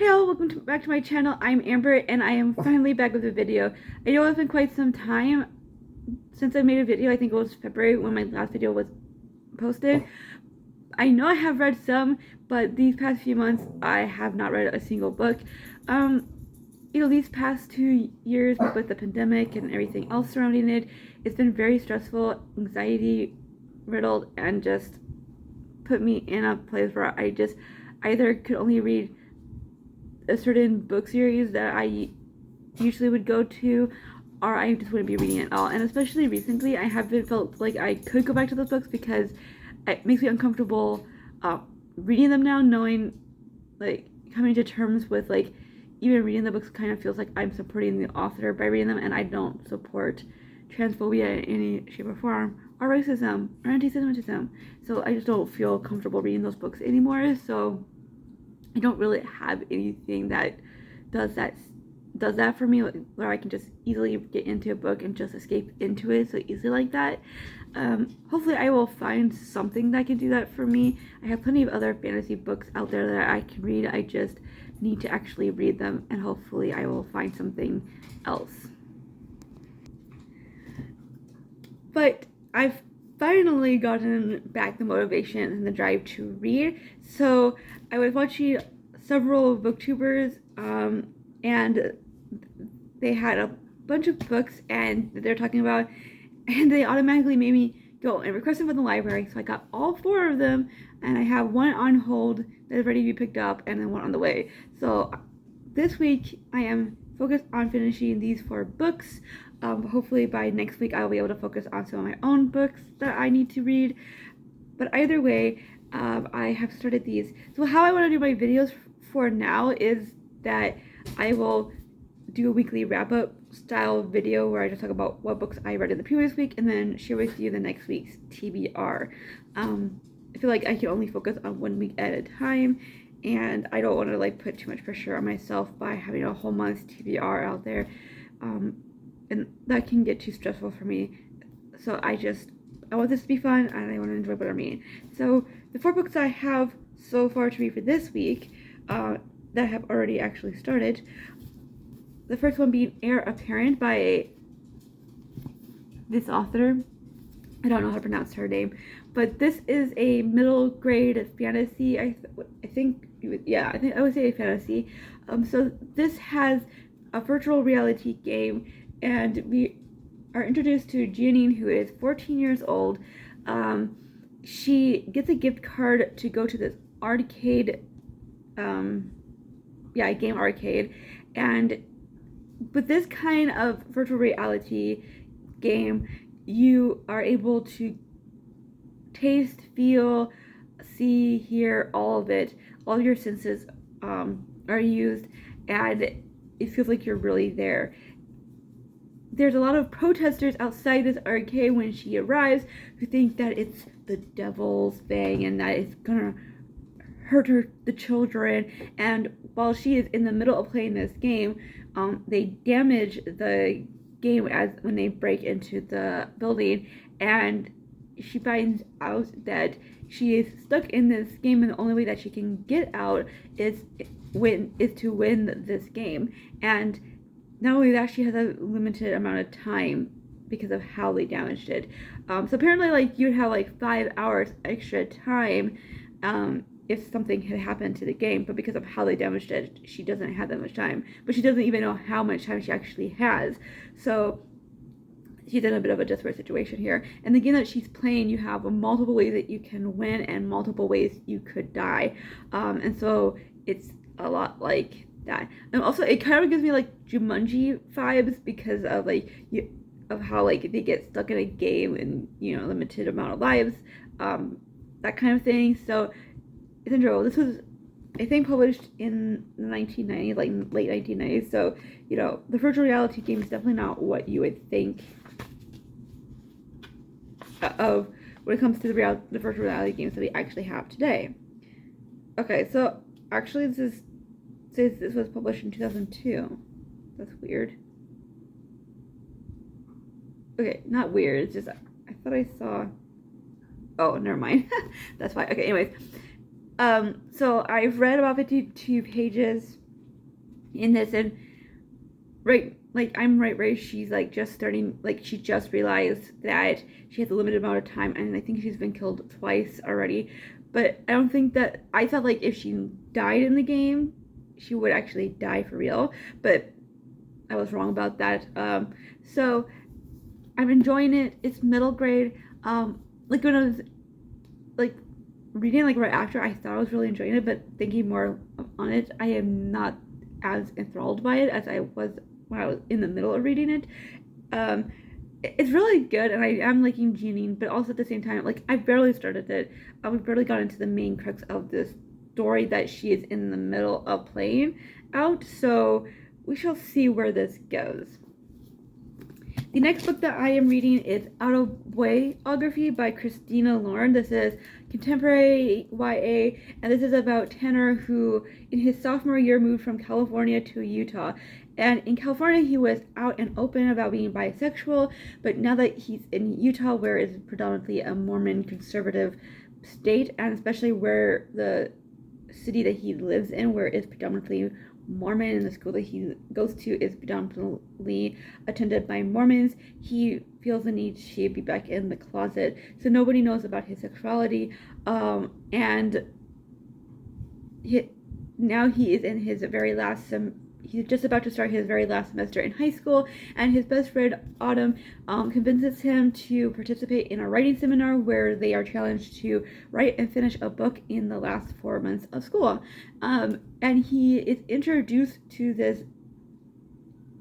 Hey all, back to my channel. I'm Amber and I am finally back with a video. I know it's been quite some time since I made a video. I think it was February when my last video was posted. I know I have read some, but these past few months I have not read a single book. These past 2 years with the pandemic and everything else surrounding it, it's been very stressful, anxiety riddled, and just put me in a place where I just either could only read a certain book series that I usually would go to, or I just wouldn't be reading it at all. And especially recently, I haven't felt like I could go back to those books because it makes me uncomfortable reading them now, knowing, like, coming to terms with, like, even reading the books kind of feels like I'm supporting the author by reading them, and I don't support transphobia in any shape or form, or racism, or anti-Semitism. So I just don't feel comfortable reading those books anymore. So I don't really have anything that does that for me, where I can just easily get into a book and just escape into it so easily like that. Hopefully I will find something that can do that for me. I have plenty of other fantasy books out there that I can read. I just need to actually read them, and hopefully I will find something else. But I've finally gotten back the motivation and the drive to read. So I was watching several booktubers, and they had a bunch of books and they're talking about, and they automatically made me go and request them from the library. So I got all 4 of them, and I have one on hold that is ready to be picked up, and then one on the way. So this week I am focused on finishing these 4 books. Hopefully by next week I will be able to focus on some of my own books that I need to read. But either way, I have started these. So how I want to do my videos for now is that I will do a weekly wrap-up style video where I just talk about what books I read in the previous week and then share with you the next week's TBR. I feel like I can only focus on 1 week at a time, and I don't want to like put too much pressure on myself by having a whole month's TBR out there, and that can get too stressful for me. So I want this to be fun, and I want to enjoy what I'm reading. So the 4 books I have so far to read for this week, that I have already actually started. The first one being Heir Apparent by this author. I don't know how to pronounce her name, but this is a middle grade fantasy. I think I would say a fantasy. So this has a virtual reality game, and we are introduced to Janine, who is 14 years old. She gets a gift card to go to this arcade, game arcade, and with this kind of virtual reality game, you are able to taste, feel, see, hear, all of it. All your senses are used, and it feels like you're really there. There's a lot of protesters outside this arcade when she arrives who think that it's the devil's thing and that it's gonna hurt the children. And while she is in the middle of playing this game, they damage the game when they break into the building, and she finds out that she is stuck in this game, and the only way that she can get out is to win this game. And not only that, she has a limited amount of time because of how they damaged it. So apparently, like, you'd have like 5 hours extra time if something had happened to the game, but because of how they damaged it, she doesn't have that much time. But she doesn't even know how much time she actually has. So she's in a bit of a desperate situation here. And the game that she's playing, you have multiple ways that you can win and multiple ways you could die. And so it's a lot like that. And also, it kind of gives me like Jumanji vibes because of of how like they get stuck in a game and limited amount of lives, that kind of thing. So it's enjoyable. This was, I think, published in the 1990s, like late 1990s. So the virtual reality game is definitely not what you would think of when it comes to the virtual reality games that we actually have today. Okay, so actually this was published in 2002. That's weird. Okay, not weird, it's just I thought I saw, oh, never mind. That's why. Okay, anyways, so I've read about 52 pages in this. And right, like I'm right where she's like just starting, like she just realized that she has a limited amount of time, and I think she's been killed twice already. But I don't think that, I thought like if she died in the game, she would actually die for real. But I was wrong about that. So I'm enjoying it. It's middle grade. Like when I was like reading like right after, I thought I was really enjoying it, but thinking more on it, I am not as enthralled by it as I was when I was in the middle of reading it. Um, it's really good, and I am liking Jeanine, but also at the same time, like I barely started it. We barely got into the main crux of this story that she is in the middle of playing out. So we shall see where this goes. The next book that I am reading is Autobiography by Christina Lauren. This is contemporary YA, and this is about Tanner, who in his sophomore year moved from California to Utah. And in California, he was out and open about being bisexual, but now that he's in Utah, where it's predominantly a Mormon conservative state, and especially where the city that he lives in, where it's predominantly Mormon, and the school that he goes to is predominantly attended by Mormons, he feels the need to be back in the closet. So nobody knows about his sexuality, and now he is in his very last he's just about to start his very last semester in high school, and his best friend Autumn convinces him to participate in a writing seminar where they are challenged to write and finish a book in the last 4 months of school. And he is introduced to this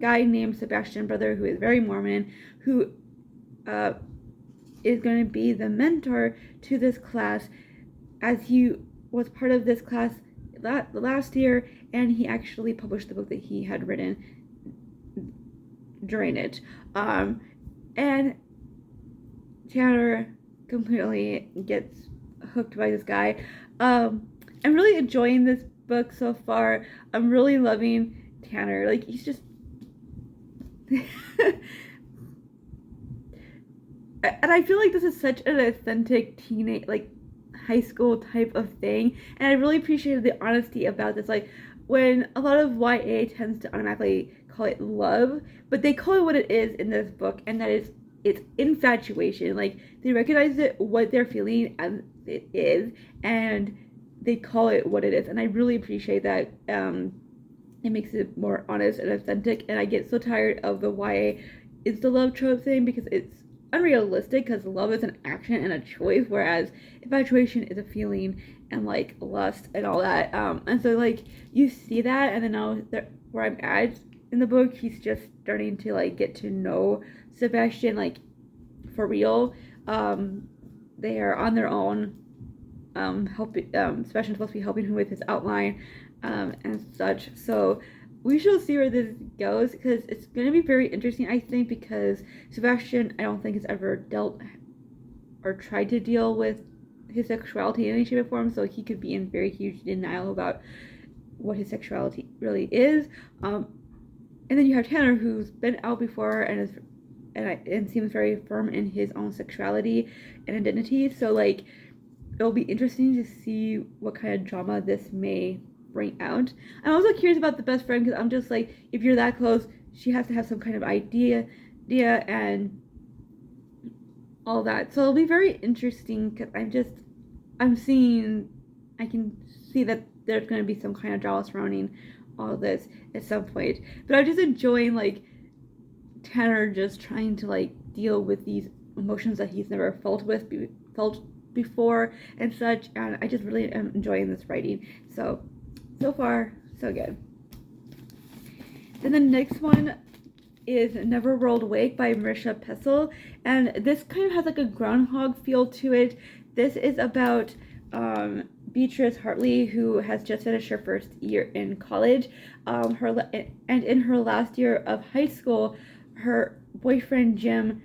guy named Sebastian Brother, who is very Mormon, who is going to be the mentor to this class, as he was part of this class last year, and he actually published the book that he had written during it. And Tanner completely gets hooked by this guy. I'm really enjoying this book so far. I'm really loving Tanner. Like, he's just and I feel like this is such an authentic teenage, like high school type of thing, and I really appreciated the honesty about this. Like, when a lot of YA tends to automatically call it love, but they call it what it is in this book, and that is it's infatuation. Like, they recognize it, what they're feeling as it is, and they call it what it is, and I really appreciate that. It makes it more honest and authentic, and I get so tired of the YA is the love trope thing, because it's unrealistic, because love is an action and a choice, whereas infatuation is a feeling and like lust and all that. And so like you see that, and then now where I'm at in the book, he's just starting to like get to know Sebastian like for real. They are on their own, helping. Sebastian's supposed to be helping him with his outline, and such. So we shall see where this goes, because it's going to be very interesting, I think, because Sebastian, I don't think, has ever dealt or tried to deal with his sexuality in any shape or form, so he could be in very huge denial about what his sexuality really is. And then you have Tanner, who's been out before and seems very firm in his own sexuality and identity. So like, it'll be interesting to see what kind of drama this may bring out. I'm also curious about the best friend, because I'm just like, if you're that close, she has to have some kind of idea and all that. So it'll be very interesting, because I can see that there's going to be some kind of drama surrounding all this at some point. But I'm just enjoying like Tanner just trying to like deal with these emotions that he's never felt before and such, and I just really am enjoying this writing. So far, so good. Then the next one is Never Rolled Awake by Marisha Pessl, and this kind of has like a groundhog feel to it. This is about Beatrice Hartley, who has just finished her first year in college. And in her last year of high school, her boyfriend Jim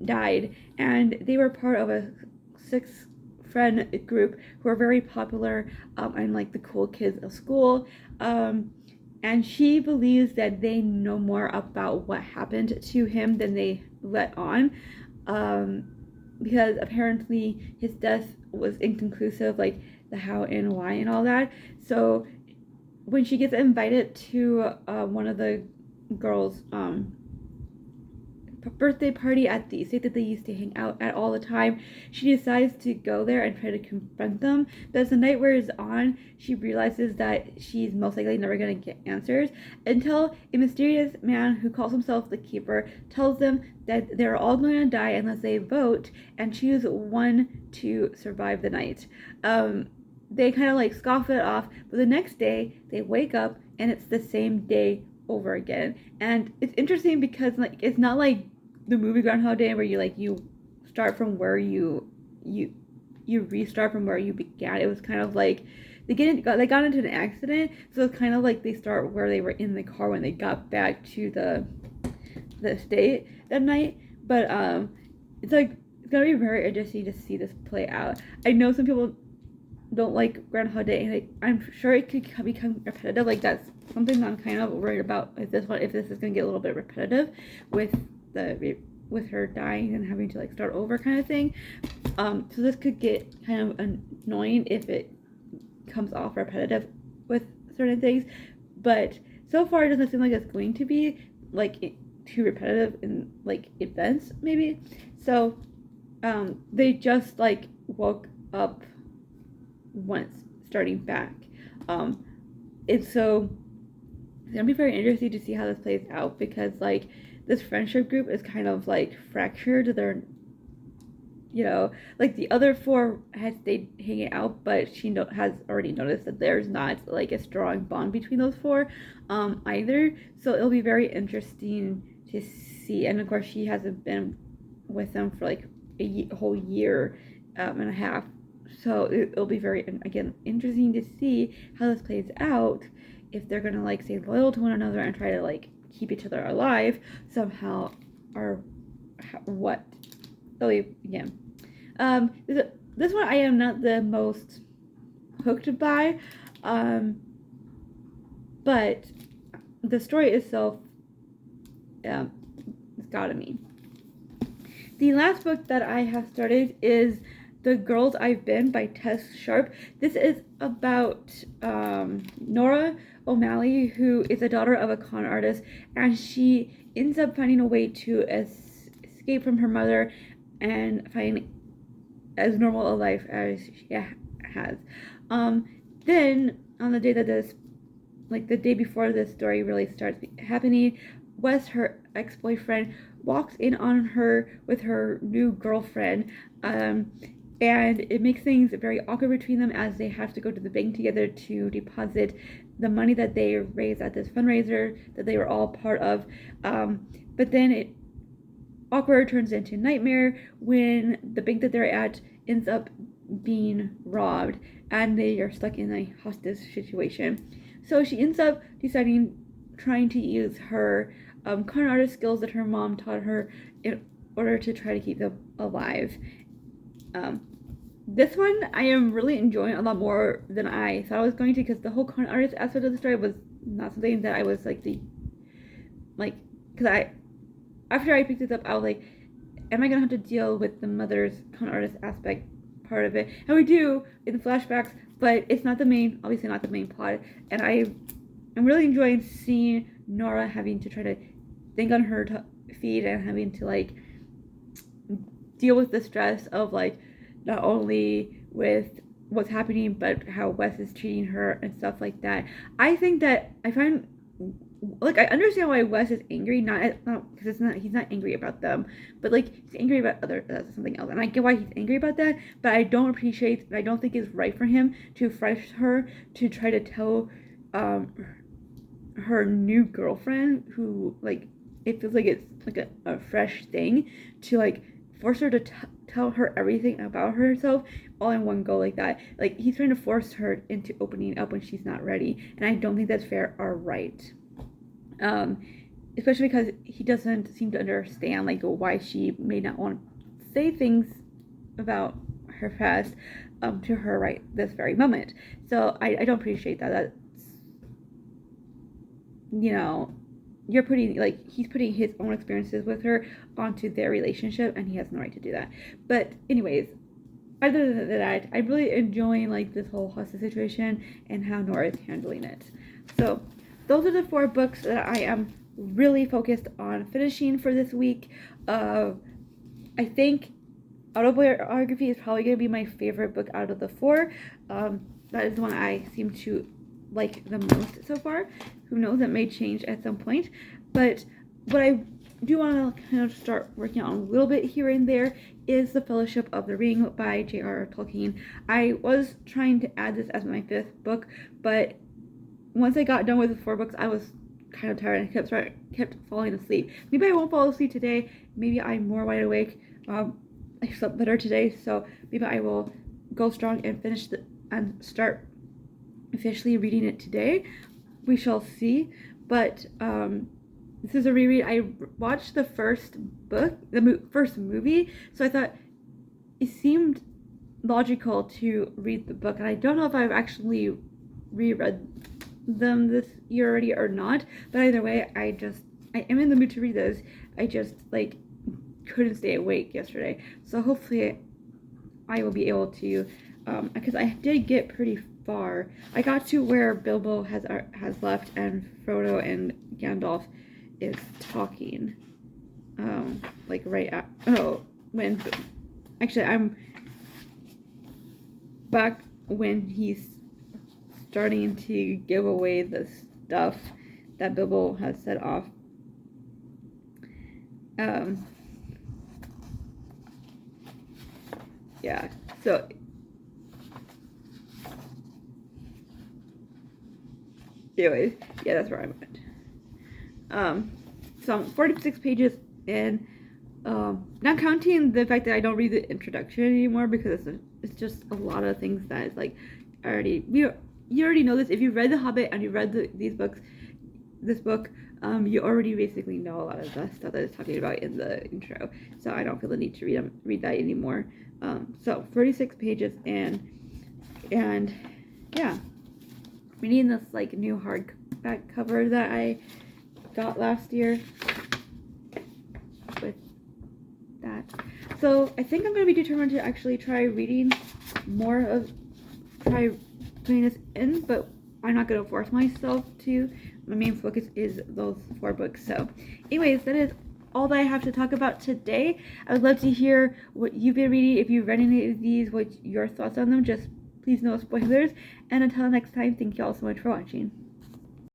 died, and they were part of a 6-friend group who are very popular, and like the cool kids of school. And she believes that they know more about what happened to him than they let on, because apparently his death was inconclusive, like the how and why and all that. So when she gets invited to one of the girls' birthday party at the estate that they used to hang out at all the time, she decides to go there and try to confront them. But as the night wears on, she realizes that she's most likely never going to get answers until a mysterious man who calls himself the Keeper tells them that they're all going to die unless they vote and choose one to survive the night. They kind of like scoff it off, but the next day they wake up and it's the same day over again. And it's interesting because like it's not like the movie Groundhog Day where you start from where you restart from where you began. It was kind of like they got into an accident, so it's kind of like they start where they were in the car when they got back to the estate that night. But it's gonna be very interesting to see this play out. I know some people don't like Groundhog Day, and I'm sure it could become repetitive. Like that's something I'm kind of worried about if this is gonna get a little bit repetitive with her dying and having to like start over kind of thing. So this could get kind of annoying if it comes off repetitive with certain things. But so far it doesn't seem like it's going to be like too repetitive in like events maybe. So they just like woke up once starting back. And so it's gonna be very interesting to see how this plays out because like this friendship group is kind of like fractured. They're, like the other four had stayed hanging out, but she has already noticed that there's not like a strong bond between those four either. So it'll be very interesting to see. And of course, she hasn't been with them for like a whole year and a half. So it'll be very, again, interesting to see how this plays out. If they're gonna like stay loyal to one another and try to like keep each other alive somehow, or what? Oh, yeah. This one I am not the most hooked by, but the story itself, it's got me. The last book that I have started is The Girls I've Been by Tess Sharp. This is about Nora O'Malley, who is a daughter of a con artist, and she ends up finding a way to escape from her mother and find as normal a life as she has. Then, on the day that the day before this story really starts happening, Wes, her ex-boyfriend, walks in on her with her new girlfriend, and it makes things very awkward between them as they have to go to the bank together to deposit the money that they raised at this fundraiser that they were all part of. But then awkward turns into nightmare when the bank that they're at ends up being robbed and they are stuck in a hostage situation. So she ends up trying to use her con artist skills that her mom taught her in order to try to keep them alive. This one I am really enjoying a lot more than I thought I was going to, because the whole con artist aspect of the story was not something that I was because after I picked this up, I was like, am I gonna have to deal with the mother's con artist aspect part of it? And we do in flashbacks, but it's not obviously not the main plot. And I'm really enjoying seeing Nora having to try to think on her feet and having to like deal with the stress of like not only with what's happening but how Wes is treating her and stuff like that. I think that I find I understand why Wes is angry, not because he's not angry about them, but like he's angry about something else, and I get why he's angry about that. But I don't appreciate, I don't think it's right for him to force her to try to tell her new girlfriend, who like it feels like it's like a fresh thing, to like force her to tell her everything about herself all in one go like that. Like he's trying to force her into opening up when she's not ready, and I don't think that's fair or right. Especially because he doesn't seem to understand like why she may not want to say things about her past to her right this very moment. So I don't appreciate that. That's, you're putting he's putting his own experiences with her onto their relationship, and he has no right to do that. But anyways, other than that, I'm really enjoying this whole hostage situation and how Nora is handling it. So those are the 4 books that I am really focused on finishing for this week. I think autobiography is probably going to be my favorite book out of the 4. That is the one I seem to like the most so far. Who knows, it may change at some point. But what I do want to kind of start working on a little bit here and there is The Fellowship of the Ring by J.R.R. Tolkien. I was trying to add this as my 5th book, but once I got done with the 4 books, I was kind of tired and kept falling asleep. Maybe I won't fall asleep today. Maybe I'm more wide awake. I slept better today, so maybe I will go strong and finish and start officially reading it today. We shall see. But this is a reread. I watched the first book, first movie, so I thought it seemed logical to read the book, and I don't know if I've actually reread them this year already or not, but either way, I am in the mood to read those. I just couldn't stay awake yesterday, so hopefully I will be able to, because I did get pretty far. I got to where Bilbo has left and Frodo and Gandalf is talking, right at, when, actually I'm back when he's starting to give away the stuff that Bilbo has set off. Yeah, so anyways, yeah, that's where I'm at. So I'm 46 pages in, not counting the fact that I don't read the introduction anymore, because it's just a lot of things that is you already know this. If you read The Hobbit and you read this book, you already basically know a lot of the stuff that it's talking about in the intro, so I don't feel the need to read that anymore. So 46 pages in, and yeah, reading this new hardback cover that I got last year with that. So I think I'm going to be determined to actually try putting this in, but I'm not going to force myself to. My main focus is those 4 books. So anyways, that is all that I have to talk about today. I would love to hear what you've been reading. If you've read any of these, what your thoughts on them. Just please no spoilers. And until next time, thank you all so much for watching.